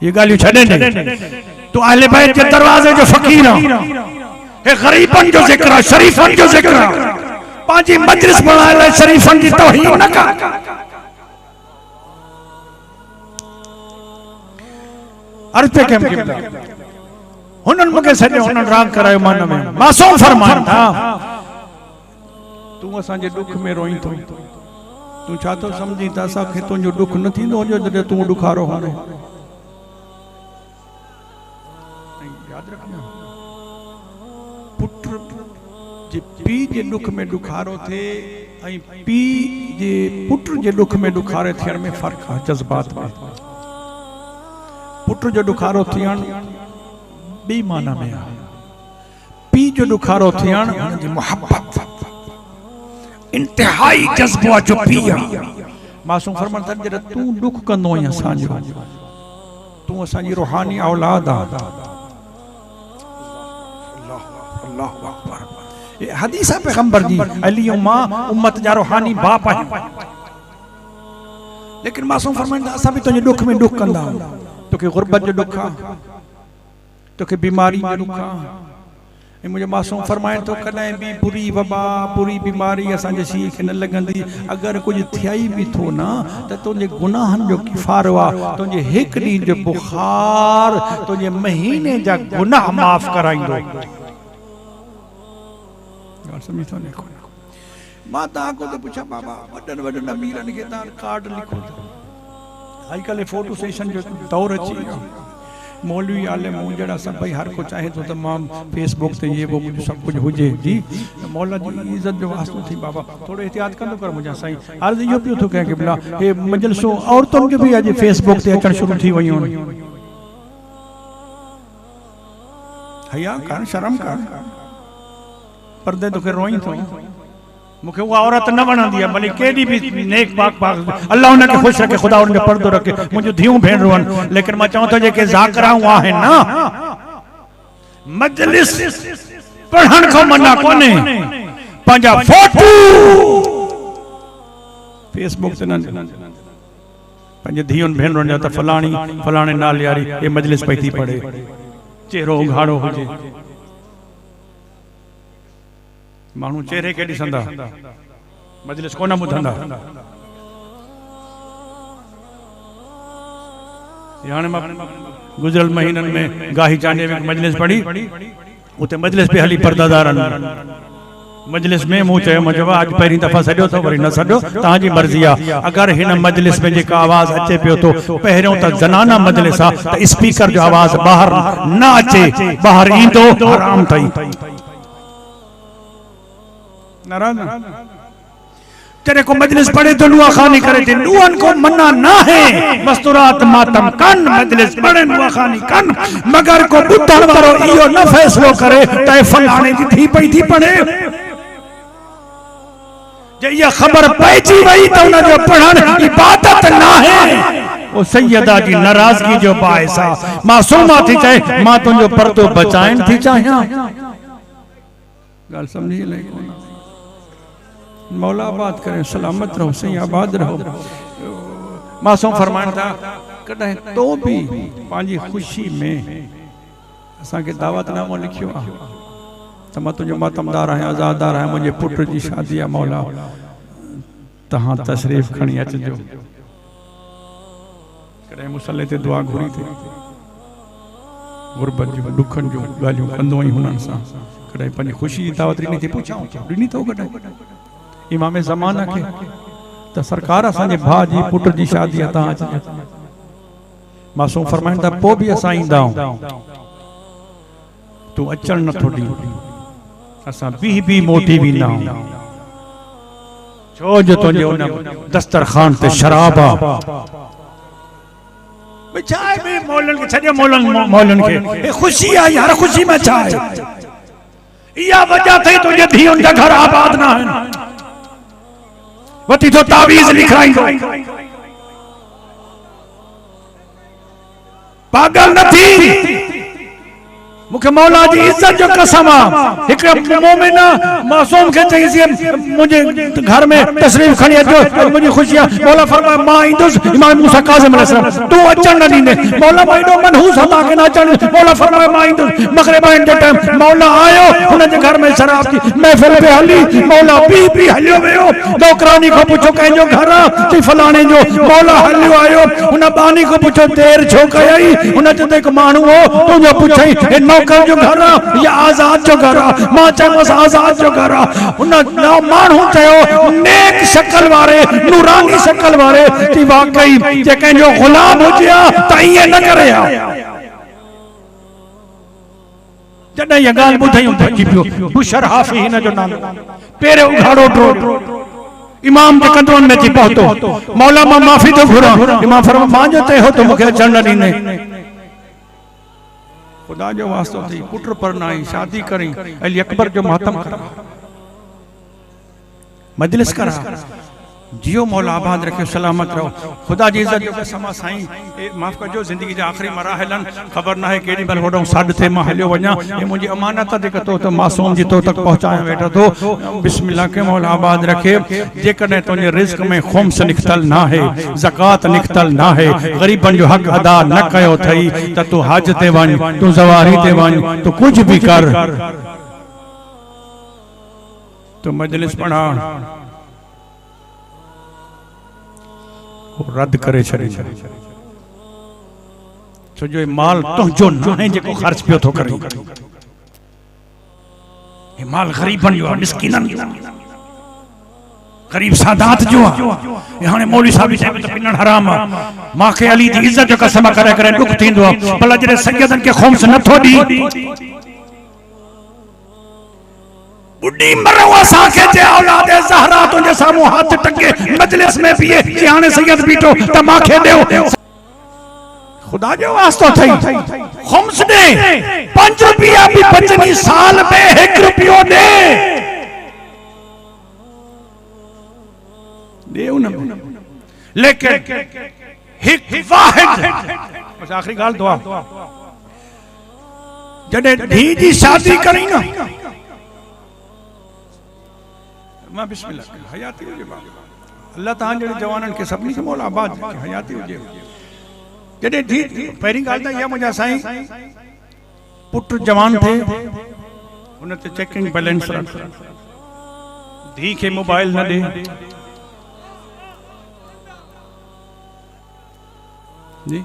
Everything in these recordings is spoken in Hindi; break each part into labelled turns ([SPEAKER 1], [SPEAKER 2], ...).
[SPEAKER 1] ये गालियूं छॾे ॾे। तू अहले बैत के दरवाजे जो फकीर है, हे गरीबन जो जिक्र है, शरीफन जो जिक्र है। पांची मजलिस बनाए लाइ शरीफन की तौहीन न कर। अर्ज पे केम किबला हुनन मुके सॼो हुनन राग करायो मान में मासूम फरमान था तू असा जे दुख में रोई तो तू छा तो समझी त असा खे तुंजो दुख न थींदो जो जॾहिं तू दुखारो हो। याद रखना पुत्र जे पी जे दुख में दुखारो थे ऐं पी जे पुत्र जे दुख में दुखारे थियण में फर्क है जज्बात में। पुत्र जो दुखारो थियण बी माना में है, पी जो दुखारो थियण जी मोहब्बत इंतहाई जज्बा जो पी मासूम फरमान था जॾहिं तू दुख कंदो आहीं असांजो तू असांजी रूहानी औलाद आ। अल्लाहु अकबर। ये हदीस है पैगंबर जी अली उम्मा उम्मत जा रूहानी बाप है। लेकिन मासूम फरमान था असां भी तुझे दुख में दुख कंदा तोखे गुरबत जो दुख आ तोखे बीमारी जो दुख आ। मुझे मासूम फरमाए तो कदें भी बुरी वबा बुरी बीमारी असांजे सी खे न लगंदी। अगर कुछ थियाई भी थो ना तो तुझे गुनाहन जो किफारो आ। तुझे एक डी जो बुखार तुझे महीने जा गुनाह माफ कराइंदो। समझ तो नहीं मां ता को तो पूछा बाबा वडन वडन अमीरन के तार कार्ड लिखो आजकल फोटो सेशन जो दौर अची वियो। मौलवी आलिम जड़ा सब भाई हर को चाहे तो तमाम फेसबुक ते ये वो सब कुछ हुजे जी मौला जी इज्जत जो वास्तो थी बाबा थोड़ो एहतियात कंदो कर मुझा साईं। अर्ज यो पियो तो कह के बिला हे मजलिसो औरतन के भी आज फेसबुक ते अचण शुरू थी वयूं। हया कर शर्म कर पर्दे तो के रोई तो मुखे वो औरत न वणंदी है भले केडी भी नेक पाक पाक अल्लाह उन के खुश रखे खुदा उन के पर्दो रखे मुझे धियूं भेण रोन। लेकिन मैं चाहूं तो जे के जाकराऊं आहे ना मजलिस पढ़ण को मना कोने पंजा फोटो फेसबुक से न पंजे धियूं भेण रोन त फलाणी फलाणे नाल यारी ये मजलिस पई थी पढ़े चेहरो उघाड़ो हुजे मानू चेहरे के ॾिसंदा मजलिस कोन ॿुधंदा। हाणे मां गुज़िरियल महीननि में गाही चांडे में मजलिस पढ़ी उते मजलिस पे हली पर्दादारन मजलिस में मूं चयो मुंहिंजो अॼु पहिरीं दफ़ा सॼो तो वरी न सॼो तव्हांजी मर्ज़ी आहे। अगर हिन मजलिस में जेका आवाज़ अचे पियो तो पहिरियों त ज़नाना मजलिस आहे त स्पीकर जो आवाज़ ॿाहिरि न अचे ॿाहिरि ईंदो हराम अथई। नाराज तेरे को मजलिस पढ़े तो नुआ खानी करे थे नुआन को मना ना है मस्तूरात मातम कन मजलिस पढ़े नुआ खानी कन मगर को बुद्धन वारो इयो न फैसलो करे तय फलाने की थी पई थी पढ़े जे ये खबर पैजी वई तो न जो पढ़न इबादत ना है वो सैयदा जी नाराजगी जो बायसा मासूमा थी चाहे मां तुझो पर्दो बचाइन थी चाहिया। गाल समझी ले मौला आबाद करे सलामत रहो सही आबाद रहो। मासूम फरमान था कदें तो भी पांजी खुशी में असा के दावतनामो लिखियो आ त मां तुझो मातमदार है आजादार है मुझे पुत्र जी शादी है मौला तहां तशरीफ खणी अचजो। कदें मुसल्ले ते दुआ घुरी थे गुरबत जो दुखन जो गालियों कंदो ही हुनन सा कदें पंहिंजी खुशी दावत ॾिनी थी पुछाऊं ॾिनी तो कदें इमाम ज़माना के त सरकार असांजे भाउ जी पुट जी शादी आहे तव्हां अचजो। मासूम फरमाइनि था पोइ बि असां ईंदा आहियूं तूं अचण नथो ॾी असां बि मोटी वेंदा आहियूं छो जो तुंहिंजे उन दस्तरखान ते शराब आहे। चाय में मौलन के छॾे मौलन के खुशी आई हर खुशी में चाय इहा वजह थई तुंहिंजे धीउनि जा घर आबाद न आहिनि वती तो तावीज़ लिखाई पागल न थी मुखे मौला जी इज्जत जो कसम एक मोमिन मासूम के चाहिए मुझे घर में तशरीफ खणी अचो मुझे खुशियां मौला फरमाए मां इंदुस इमाम मूसा काज़िम अलैहिस्सलाम तू अचन न दीने मौला माइडो मनहूस था के ना अचन मौला फरमाए मां इंदुस मगरिब के टाइम मौला आयो उन जे घर में शराब की महफिल पे हली मौला पी हलियो वियो नौकरानी को पूछो कंजो घर ती फलाणे जो मौला हलियो आयो उन बानी को पूछो देर छो कई उन ते एक मानू हो तुझो पूछई नौकर जो घर या आजाद जो घर मां चवस आजाद जो घर उन मानू चयो नेक शक्ल वारे नूरानी शक्ल वारे कि वाकई जे कंजो गुलाम हुजिया त इए न करे जॾहिं इहा ॻाल्हि ॿुधायूं भॼी पियो बुशर हाफ़ी हिन जो नालो पहिरियों उघाड़ो ड्रो इमाम के कदमनि में थी पहुतो मौला मां माफ़ी थो घुरां इमाम फरमा मां जो ते हो तो मूंखे अचण न ॾींदे खुदा जो वास्तो थी पुट पर नाई शादी करी अली अकबर जो मातम करा मजलिस करा जियो मौला आबाद रखे सलामत रहो खुदा जी इज्जत जो कसम साईं माफ कजो जिंदगी जा आखिरी मराहलन खबर ना है केडी बल वडो साड थे मां हलियो वञा ये मुझी अमानत दे कतो तो मासूम जी तो तक पहुंचाया वेठो तो बिस्मिल्लाह के मौला आबाद रखे जे कने तुझे रिस्क में खुम्स निकतल ना है ज़कात निकतल ना है गरीबन जो हक अदा न कयो थई त तू हज ते वण तू ज़वारी ते वण तू कुछ भी कर तो मजलिस पढ़ा रद्द करे छड़ी छो जो माल तुझो न है जेको खर्च पियो थो करे ये माल गरीबन जो मिस्किनन जो गरीब सादात जो ये हाने मौलवी साहब चए तो पिनण हराम मां के अली जी इज्जत जो कसम करे करे दुख थींदो भला जरे सैयदन के खुम्स न थो दी बुढ़ी मरो असा के जे औलाद ज़हरा तुझे सामू हाथ टके मजलिस में पिए कि हाने सैयद बीठो त माखे देओ खुदा जो वास्तो थई खुम्स दे 5 रुपया भी बचनी साल में 1 रुपयो दे देऊ न लेकिन हिक वाहिद बस आखिरी गाल दुआ जडे धी जी शादी करी ना मां बिस्मिल्लाह हयाती हुजे अल्लाह तान जे जवानन के सभनी के मौला आबाद हयाती हुजे जडे धी पहिरी गाल त या मुजा साईं पुट जवान थे उन ते चेकिंग बैलेंस रख धी के मोबाइल न दे जी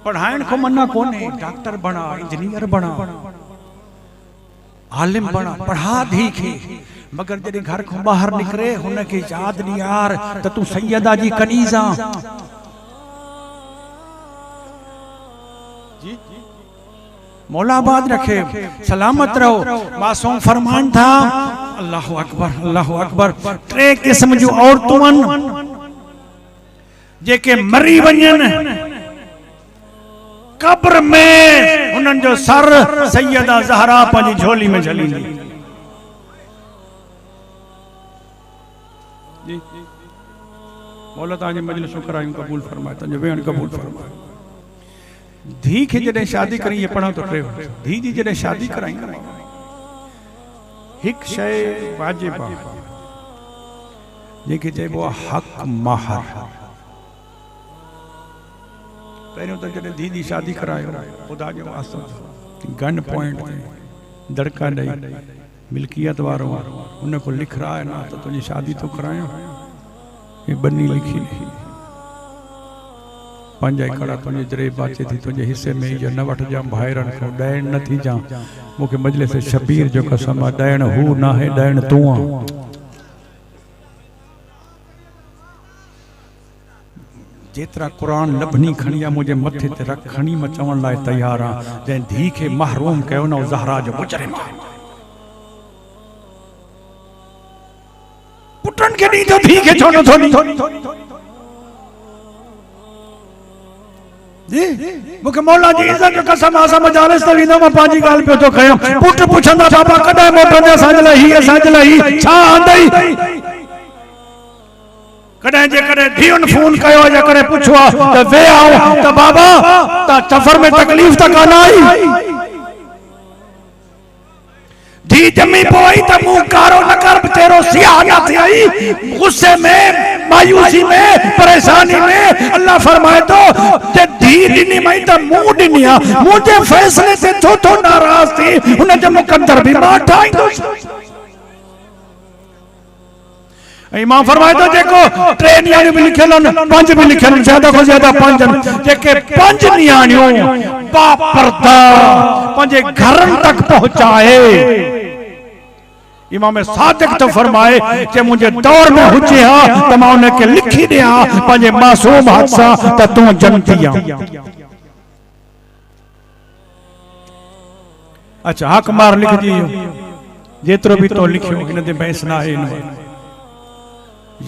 [SPEAKER 1] पढ़ाइण को मना कोने डॉक्टर बना इंजीनियर बना आलिम बना पढ़ा धी के मगर जॾहिं घर को बाहर निकरे हुन के याद नी यार त तू सैयदा जी कनीज़ा जी मौला आबाद रखे सलामत रहो मासूम फरमान था अल्लाहु अकबर 3 किस्म जो औरतुन जेके मरी वञन कब्र में उनन जो सर सैयदा ज़हरा पंहिंजी झोली में झलींदी मौला ताजी मजलिस करायूं कबूल फरमाए तंजो वेण कबूल फरमाए धी के जडे शादी करी ये पढ़ा तो टे धी जी जडे शादी कराई हिक शय वाजिब जेके चइबो हक महर पहिरियों तो जडे धी जी शादी करायो खुदा जो वास्तो गन पॉइंट दड़का ॾेई मिल्कियत वारो उन को लिख रहा है ना तो तुझे शादी तो करायो ये बन्नी लिखी पंज एकड़ तुझे जरे बाचे थी तुझे हिस्से में जो न वठ जा भाइरन को ॾैण न थी जा मुखे मजलिस शबीर जो कसम ॾैण हू ना है ॾैण तू जेतरा कुरान लभनी खणिया मुझे मथे ते रख खणी म चवण लाइ तैयार आ जे धी के महरूम कयो न ज़हरा जो मुजरिम पुटन के दी तो धी के छोड़ो थोड़ी जी मुखे मौला जी इज्जत जो कसम आसा मजालिस त विनो म पांजी गाल पे तो कयो पुट पुछंदा बाबा कदे मोटंदे सांजला ही सांजला ही छा आंदई कदे जे कदे धीन फोन कयो जे करे पुछवा त वे आओ त बाबा त सफर में तकलीफ त कान आई धी जमी पोई त मुंह कारो न कर तेरो सियाह न थियई। गुस्से में, मायूसी में, परेशानी में अल्लाह फरमाए तो जे धी ॾिनी मई त मुंह ॾिनी आ, मुंहिंजे फैसले से छो तो नाराज थी, हुन जो मुकद्दर भी मां ठाहींदुसि। इमाम फरमाए तो जेको 3 नियाणियूं भी लिखियल आहिनि, 5 भी लिखियल आहिनि, ज्यादा खां ज्यादा 5 आहिनि, जेके 5 नियाणियूं बापर्दा पंहिंजे घरनि तक पहुचाए। इमाम सादिक तो फरमाए कि मुझे दौर में हुजे हा त मां उनखे लिखी ॾियां पंहिंजे मासूम हथ सां त तूं जन्नती आ। अच्छा हक मार लिखजी जेतिरो भी तो लिखियो, हिन ते बहस न आहे।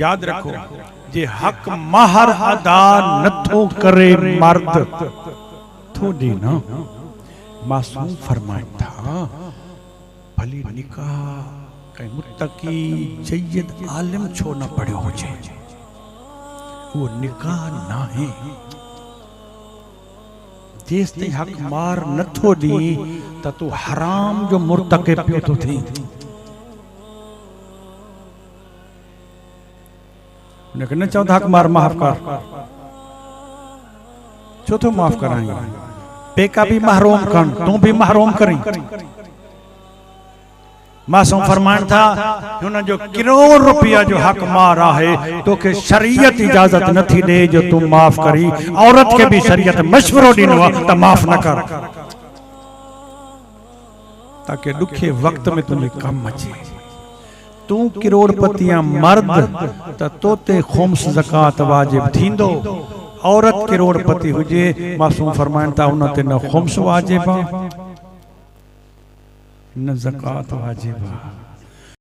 [SPEAKER 1] याद रखो जे हक महर अदा नथो करे मर्द थोड़ी ना मासूम फरमाइन था भली निकाह कई मुत्तकी जय्यद आलिम छो न पढ़ियो हुजे, वो निकाह ना है। जेस ताईं हक मार नथो दी त तू हराम जो मुर्तकिब पियो तो थी। लेकिन न चवंदा हक मार माफ़ कर, छो तो माफ़ कराई, पेका भी महरूम कर, तू भी महरूम करी। मासूम फरमान था हुन जो करोड़ रुपया जो हक मार आहे तोखे शरीयत इजाजत नथी दे जो तू माफ़ करी। औरत के भी शरीयत मशवरो ॾिनो आहे त माफ़ न कर, ताकि दुखे वक्त में तुझे कम अचे। तू करोड़पतिया मर्द त तोते खुम्स ज़कात वाजिब थींदो, औरत करोड़पति हुजे मासूम फरमाइन था उन ते न खुम्स वाजिब न ज़कात वाजिब।